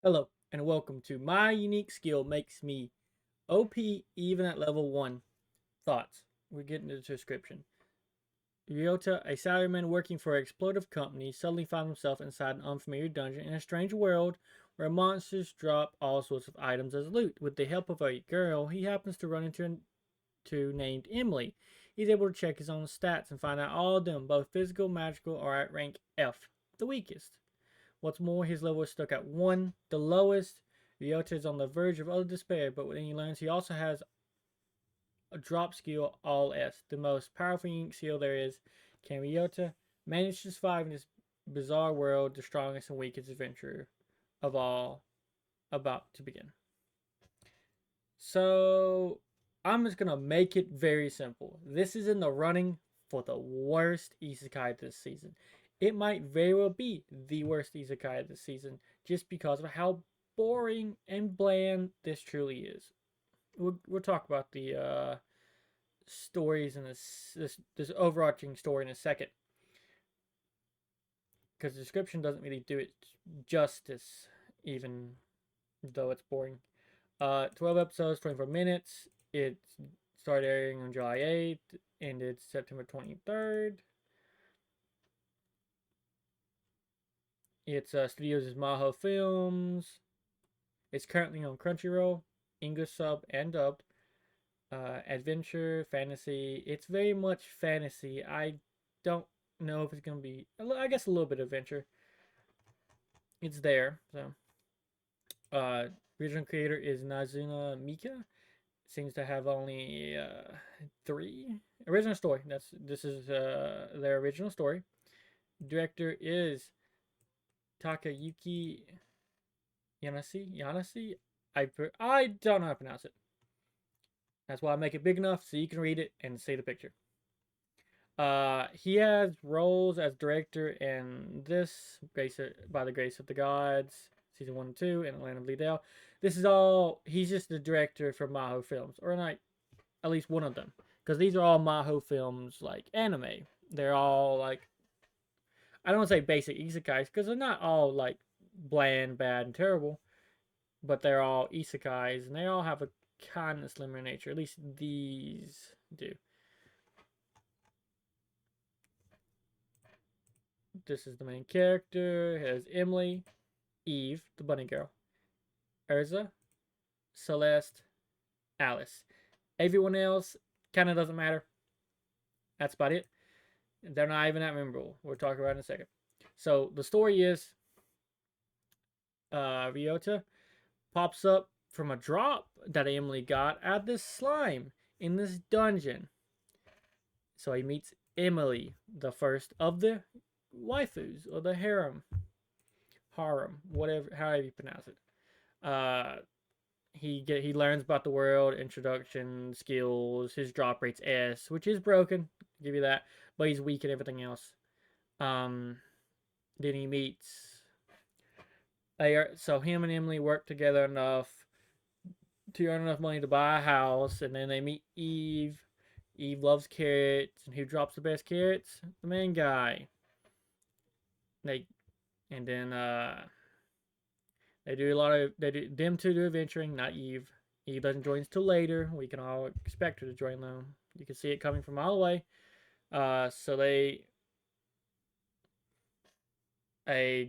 Hello, and welcome to My Unique Skill Makes Me OP even at level 1. Thoughts. We're getting to the description. Ryouta, a salaryman working for an exploitative company, suddenly finds himself inside an unfamiliar dungeon in a strange world where monsters drop all sorts of items as loot. With the help of a girl he happens to run into named Emily, he's able to check his own stats and find out all of them, both physical, magical, are at rank F, the weakest. What's more, his level is stuck at 1, the lowest. Ryota is on the verge of utter despair, but when he learns he also has a drop skill all S, the most powerful unique skill there is. Can Ryota manage to survive in this bizarre world, the strongest and weakest adventurer of all about to begin? So, I'm just gonna make it very simple. This is in the running for the worst isekai this season. It might very well be the worst isekai this season just because of how boring and bland this truly is. We'll talk about the stories in this overarching story in a second, because the description doesn't really do it justice, even though it's boring. 12 episodes, 24 minutes. It started airing on July 8th, ended September 23rd. Its studios is Maho Films. It's currently on Crunchyroll, English sub and dubbed. Adventure, fantasy. It's very much fantasy. I don't know if it's gonna be. I guess a little bit of adventure. It's there. So, original creator is Nazuna Mika. Seems to have only 3 original story. This is their original story. Director is Takayuki Yanase. I don't know how to pronounce it. That's why I make it big enough so you can read it and see the picture. He has roles as director in this, by the Grace of the Gods, season 1 and 2, and Land of Liddell. This is all, he's just the director for Maho Films, or like, at least one of them. Because these are all Maho Films, like, anime. They're all, like, I don't want to say basic isekais, because they're not all, like, bland, bad, and terrible. But they're all isekais, and they all have a kind of similar nature. At least these do. This is the main character. It has Emily, Eve, the bunny girl, Urza, Celeste, Alice. Everyone else kind of doesn't matter. That's about it. They're not even that memorable. We'll talk about it in a second. So the story is Ryota pops up from a drop that Emily got at this slime in this dungeon. So he meets Emily, the first of the waifus or the harem, whatever, however you pronounce it. He learns about the world, introduction, skills. His drop rate's S, which is broken. I'll give you that, but he's weak at everything else. Then he meets. So him and Emily work together enough to earn enough money to buy a house, and then they meet Eve. Eve loves carrots, and who drops the best carrots? The main guy. And then they do a lot of them two do adventuring, not Eve. Eve doesn't join us till later. We can all expect her to join though. You can see it coming from all the way. So they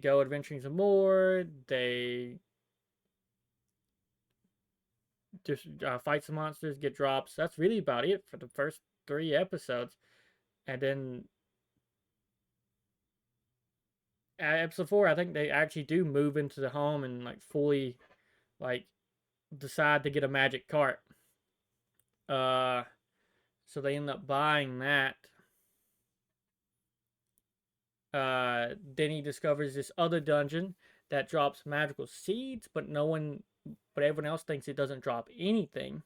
go adventuring some more. They just fight some monsters, get drops. That's really about it for the first 3 episodes. And then at episode 4, I think they actually do move into the home and like fully like decide to get a magic cart. So they end up buying that. Then he discovers this other dungeon that drops magical seeds, but everyone else thinks it doesn't drop anything.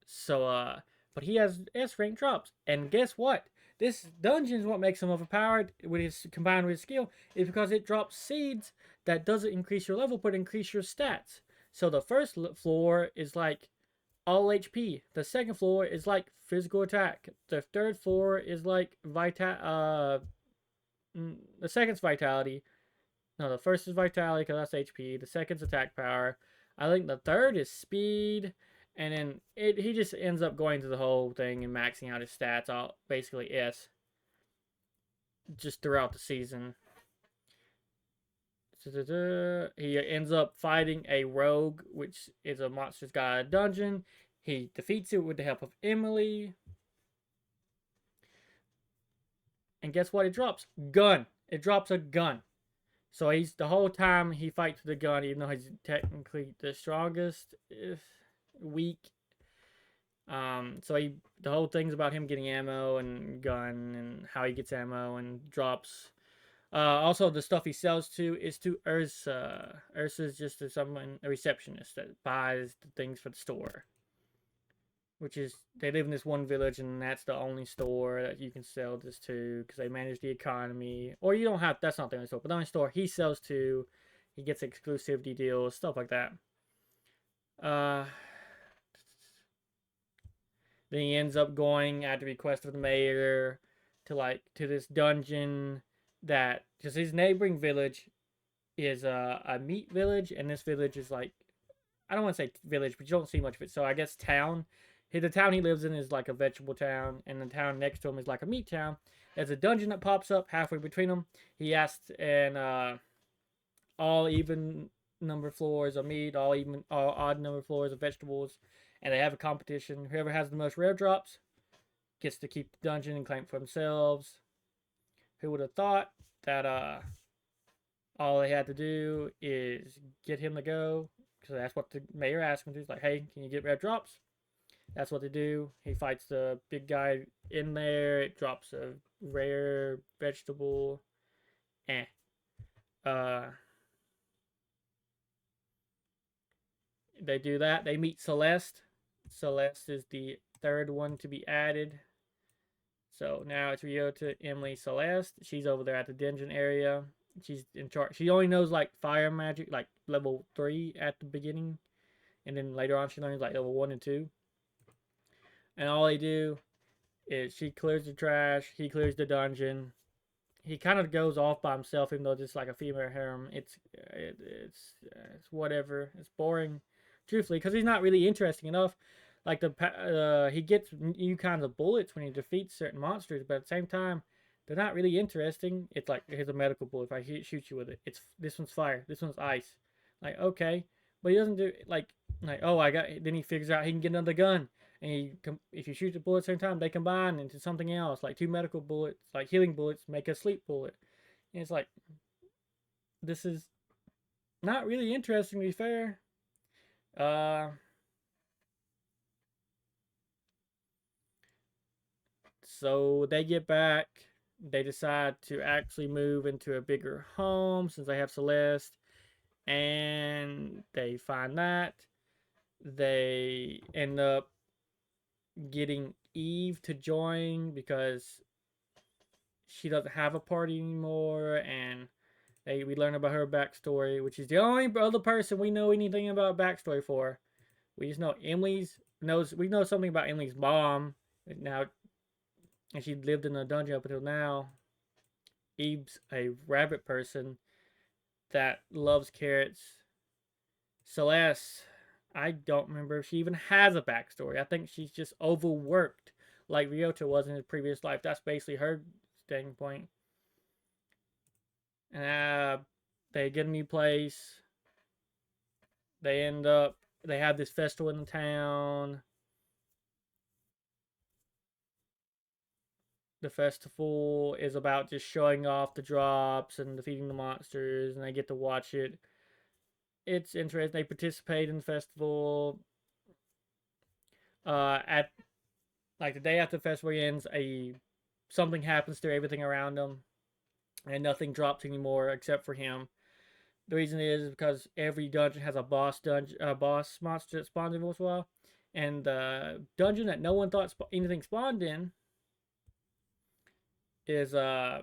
So, but he has S rank drops, and guess what? This dungeon is what makes him overpowered combined with his skill, is because it drops seeds that doesn't increase your level, but increase your stats. So the first floor is like all HP. The second floor is like physical attack. The third floor is like the second's vitality. No, the first is vitality because that's HP. The second's attack power. I think the third is speed, and then he just ends up going through the whole thing and maxing out his stats all basically S just throughout the season. He ends up fighting a rogue, which is a monster's got a dungeon. He defeats it with the help of Emily. And guess what it drops? Gun. It drops a gun. So he's the whole time he fights with the gun, even though he's technically the strongest, weak. So the whole thing's about him getting ammo and gun and how he gets ammo and drops. Also, the stuff he sells to is to Ursa. Ursa's just a receptionist that buys the things for the store. Which is, they live in this one village, and that's the only store that you can sell this to, because they manage the economy. Or you don't have, that's not the only store, but the only store he sells to, he gets exclusivity deals, stuff like that. Then he ends up going, at the request of the mayor, to this dungeon that, because his neighboring village is a meat village, and this village is like, I don't want to say village, but you don't see much of it, so I guess town. The town he lives in is like a vegetable town, and the town next to him is like a meat town. There's a dungeon that pops up halfway between them. He asks an all even number of floors of meat, all odd number of floors of vegetables, and they have a competition. Whoever has the most rare drops gets to keep the dungeon and claim it for themselves. Who would have thought that all they had to do is get him to go, because that's what the mayor asked him to. He's like, hey, can you get rare drops? That's what they do. He fights the big guy in there. It drops a rare vegetable. They do that. They meet Celeste. Celeste is the third one to be added. So now it's Ryouta, Emily, Celeste. She's over there at the dungeon area. She's in charge. She only knows like fire magic, like level 3 at the beginning. And then later on she learns like level 1 and 2. And all they do is she clears the trash, he clears the dungeon. He kind of goes off by himself, even though it's like a female harem. It's whatever. It's boring, truthfully, because he's not really interesting enough. Like he gets new kinds of bullets when he defeats certain monsters, but at the same time, they're not really interesting. It's like, here's a medical bullet. If I shoot you with it, this one's fire, this one's ice. Like, okay, but he doesn't do like oh, I got. Then he figures out he can get another gun. And if you shoot the bullet at the same time, they combine into something else, like 2 medical bullets, like healing bullets, make a sleep bullet. And it's like, this is not really interesting, to be fair. So they get back. They decide to actually move into a bigger home since they have Celeste. And they find that. They end up getting Eve to join because she doesn't have a party anymore, and we learn about her backstory, which is the only other person we know anything about backstory for. We just know we know something about Emily's mom now, and she lived in a dungeon up until now. Eve's a rabbit person that loves carrots. Celeste, I don't remember if she even has a backstory. I think she's just overworked like Ryouta was in his previous life. That's basically her standing point. And they get a new place. They have this festival in the town. The festival is about just showing off the drops and defeating the monsters, and they get to watch it. It's interesting. They participate in the festival. At like the day after the festival ends, something happens to everything around them, and nothing drops anymore except for him. The reason is because every dungeon has a boss monster that spawns every once in a while, and the dungeon that no one thought anything spawned in is has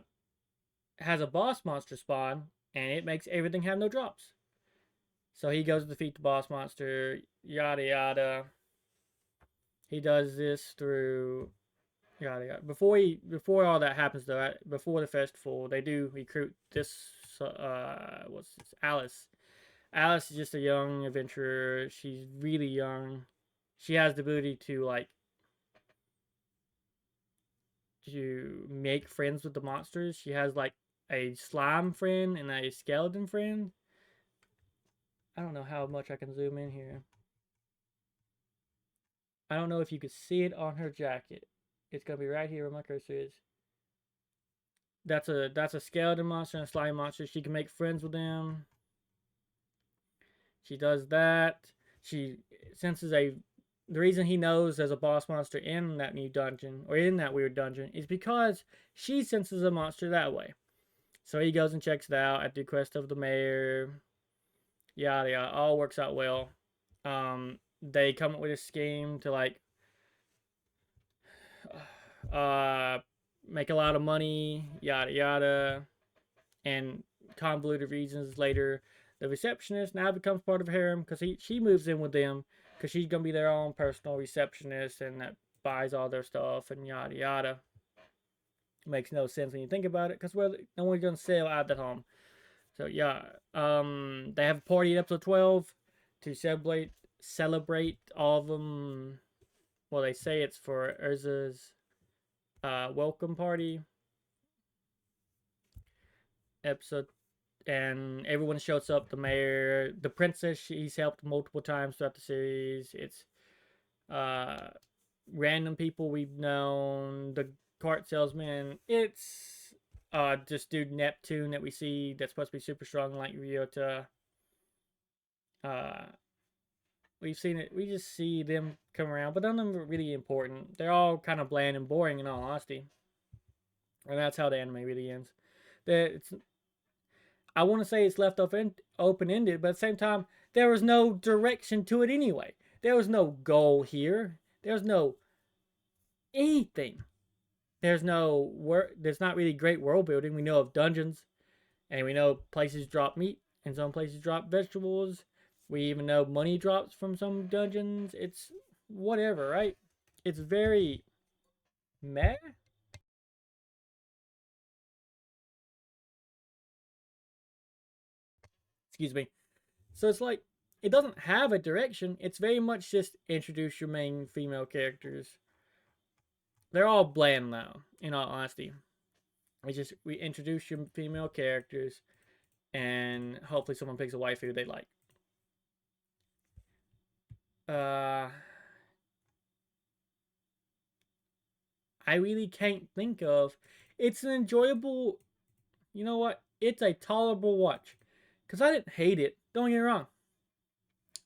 a boss monster spawn, and it makes everything have no drops. So he goes to defeat the boss monster, yada yada. He does this through yada yada. Before all that happens though, before the festival, they do recruit this what's this? Alice. Alice is just a young adventurer. She's really young. She has the ability to like to make friends with the monsters. She has like a slime friend and a skeleton friend. I don't know how much I can zoom in here. I don't know if you could see it on her jacket. It's gonna be right here where my cursor is. That's a skeleton monster and a slime monster. She can make friends with them. She does that. She senses a. The reason he knows there's a boss monster in that new dungeon or in that weird dungeon is because she senses a monster that way. So he goes and checks it out at the request of the mayor. Yada yada. All works out well. They come up with a scheme to like make a lot of money, yada yada, and convoluted reasons later. The receptionist now becomes part of the harem because she moves in with them because she's gonna be their own personal receptionist and that buys all their stuff and yada yada. Makes no sense when you think about it because no one's gonna sell at that home. So yeah, they have a party in episode 12 to celebrate all of them. Well, they say it's for Urza's welcome party episode, and everyone shows up. The mayor, the princess, she's helped multiple times throughout the series. It's random people we've known. The cart salesman. It's just dude Neptune that we see that's supposed to be super strong like Ryouta. We've seen it. We just see them come around, but none of them are really important. They're all kind of bland and boring in all honesty. And that's how the anime really ends. I want to say it's left open ended, but at the same time, there was no direction to it anyway. There was no goal here. There's no anything. There's no work. There's not really great world building. We know of dungeons, and we know places drop meat, and some places drop vegetables. We even know money drops from some dungeons. It's whatever, right? It's very meh. Excuse me. So it's like it doesn't have a direction. It's very much just introduce your main female characters. They're all bland now, in all honesty. We introduce your female characters and hopefully someone picks a waifu they like. I really can't think of. It's an enjoyable. You know what? It's a tolerable watch. Cause I didn't hate it. Don't get me wrong.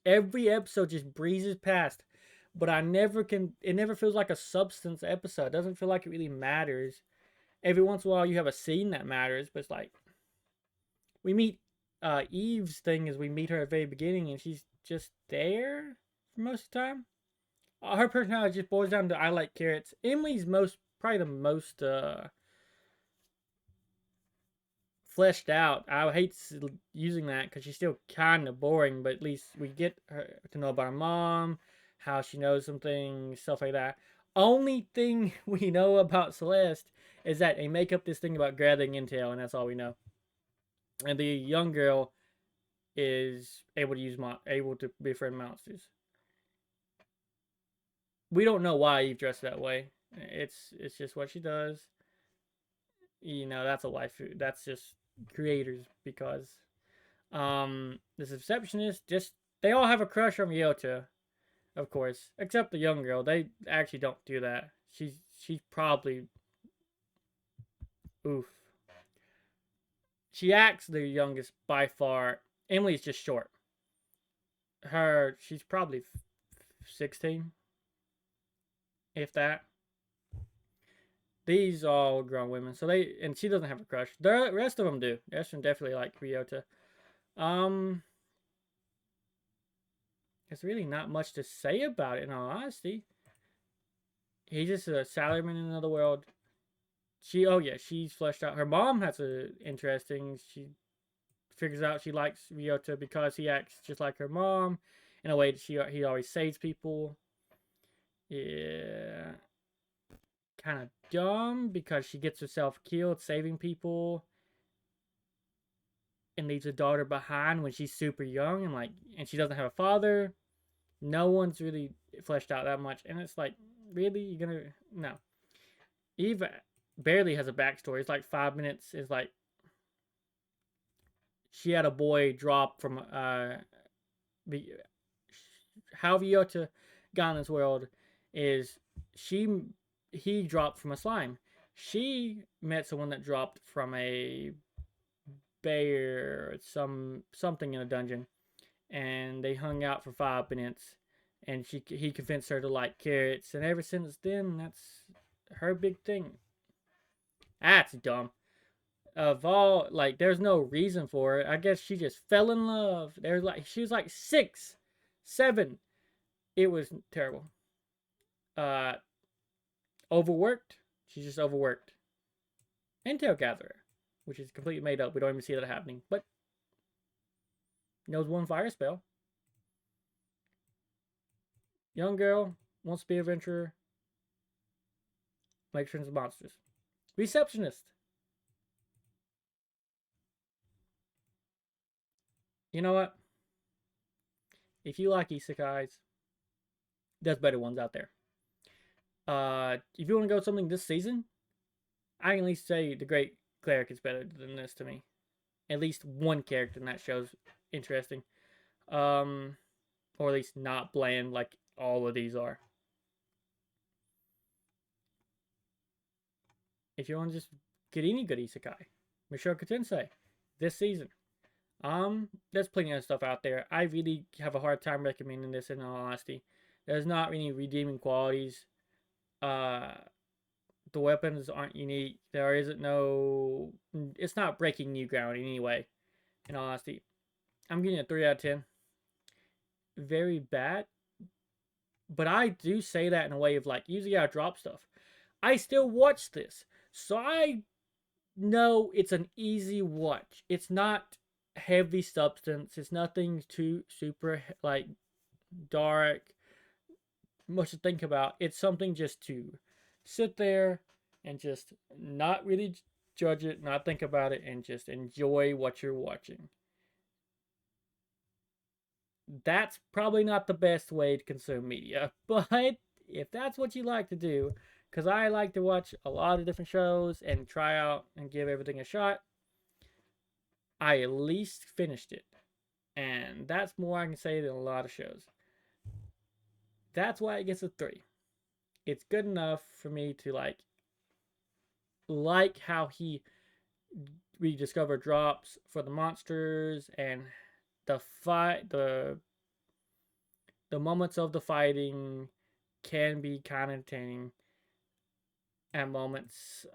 Every episode just breezes past, but I never can. It never feels like a substance episode. It doesn't feel like it really matters. Every once in a while, you have a scene that matters, but it's like we meet Eve's thing is we meet her at the very beginning, and she's just there for most of the time. Her personality just boils down to I like carrots. Emily's probably the most fleshed out. I hate using that because she's still kind of boring, but at least we get her to know about her mom, how she knows some things, stuff like that. Only thing we know about Celeste is that they make up this thing about gathering intel, and that's all we know. And the young girl is able to befriend monsters. We don't know why Eve dressed that way. It's just what she does. You know, that's a waifu. That's just creators because this receptionist just they all have a crush on Ryouta, of course, except the young girl. They actually don't do that. She's probably oof. She acts the youngest by far. Emily's just short. She's probably 16, if that. These are all grown women, so and she doesn't have a crush. The rest of them do. The rest of them definitely like Ryouta. There's really not much to say about it in all honesty. He's just a salaryman in another world. She's fleshed out. Her mom has a interesting. She figures out she likes Ryouta because he acts just like her mom, in a way that he always saves people. Yeah, kind of dumb because she gets herself killed saving people. and leaves a daughter behind when she's super young, and she doesn't have a father. No one's really fleshed out that much, and it's like, really, you're gonna no. Eve barely has a backstory. It's like 5 minutes. It's like she had a boy drop from how Ryouta got in this world is he dropped from a slime. She met someone that dropped from a bear, something in a dungeon, and they hung out for 5 minutes, and he convinced her to like carrots, and ever since then, that's her big thing. That's dumb. Of all, like, there's no reason for it. I guess she just fell in love. She was like 6, 7. It was terrible. Uh, Overworked. She's just overworked. Intel Gatherer, which is completely made up. We don't even see that happening. But knows one fire spell. Young girl wants to be an adventurer. Makes friends with monsters. Receptionist. You know what? If you like isekais, there's better ones out there. If you want to go with something this season, I can at least say the Great Cleric is better than this to me. At least one character in that show's interesting. Or at least not bland like all of these are. If you want to just get any good isekai, Mushoku Tensei, this season. There's plenty of stuff out there. I really have a hard time recommending this in all honesty. There's not any redeeming qualities. The weapons aren't unique. There isn't no. It's not breaking new ground in any way. In all honesty, I'm giving it a 3 out of 10. Very bad, but I do say that in a way of like, usually I drop stuff. I still watch this, so I know it's an easy watch. It's not heavy substance. It's nothing too super like dark, much to think about. It's something just to sit there and just not really judge it, not think about it, and just enjoy what you're watching. That's probably not the best way to consume media, but if that's what you like to do, because I like to watch a lot of different shows and try out and give everything a shot, I at least finished it. And that's more I can say than a lot of shows. That's why it gets a 3. It's good enough for me to like how he rediscovered drops for the monsters, and the moments of the fighting can be kind of entertaining at moments.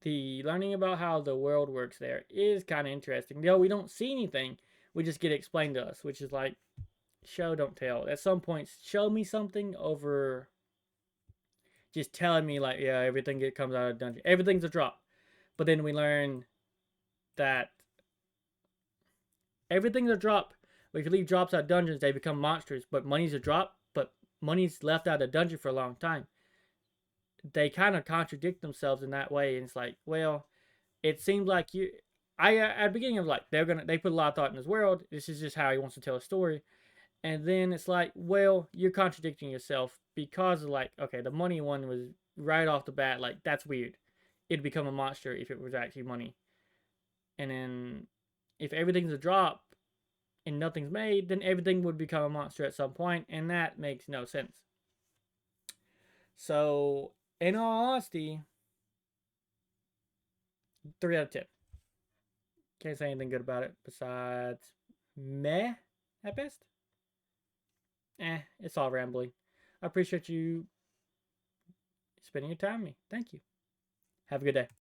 The learning about how the world works there is kind of interesting. Though we don't see anything, we just get it explained to us, which is like, show don't tell. At some points, show me something over just telling me like, yeah, everything comes out of dungeon. Everything's a drop. But then we learn that everything's a drop. If you leave drops out of dungeons, they become monsters. But money's a drop, but money's left out of dungeon for a long time. They kind of contradict themselves in that way. And it's like, well, it seems like at the beginning I was like, they put a lot of thought in this world. This is just how he wants to tell a story. And then it's like, well, you're contradicting yourself because of like, okay, the money one was right off the bat, like, that's weird. It'd become a monster if it was actually money. And then if everything's a drop and nothing's made, then everything would become a monster at some point, and that makes no sense. So, in all honesty, 3 out of 10. Can't say anything good about it besides meh at best. It's all rambling. I appreciate you spending your time with me. Thank you. Have a good day.